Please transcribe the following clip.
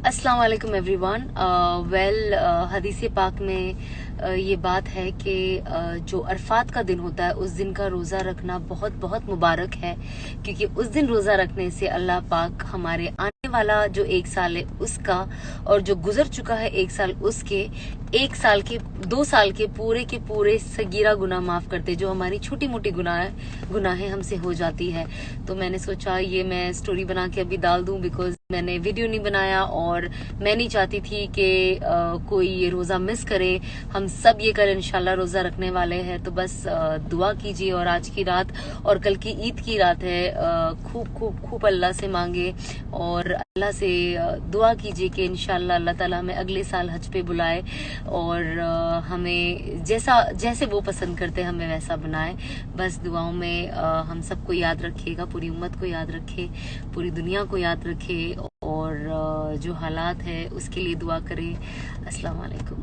अस्सलाम वालेकुम एवरीवन। हदीस पाक में ये बात है कि जो अरफात का दिन होता है उस दिन का रोज़ा रखना बहुत बहुत मुबारक है, क्योंकि उस दिन रोज़ा रखने से अल्लाह पाक हमारे आने वाला जो एक साल है उसका और जो गुजर चुका है एक साल उसके 2 साल के पूरे सगीरा गुनाह माफ़ करते, जो हमारी छोटी मोटी गुनाहें हमसे हो जाती है। तो मैंने सोचा ये मैं स्टोरी बना के अभी डाल दूं, बिकॉज मैंने वीडियो नहीं बनाया और मैं नहीं चाहती थी कि कोई ये रोज़ा मिस करे। हम सब ये कल इंशाल्लाह रोज़ा रखने वाले हैं, तो बस दुआ कीजिए। और आज की रात और कल की ईद की रात है, खूब अल्लाह से मांगे और अल्लाह से दुआ कीजिए कि इंशाल्लाह अल्लाह ताला हमें अगले साल हज पे बुलाए और हमें जैसे वो पसंद करते हमें वैसा बनाए। बस दुआओं में हम सबको याद रखिएगा, पूरी उम्मत को याद रखे, पूरी दुनिया को याद रखे और जो हालात है उसके लिए दुआ करें। अस्सलाम वालेकुम।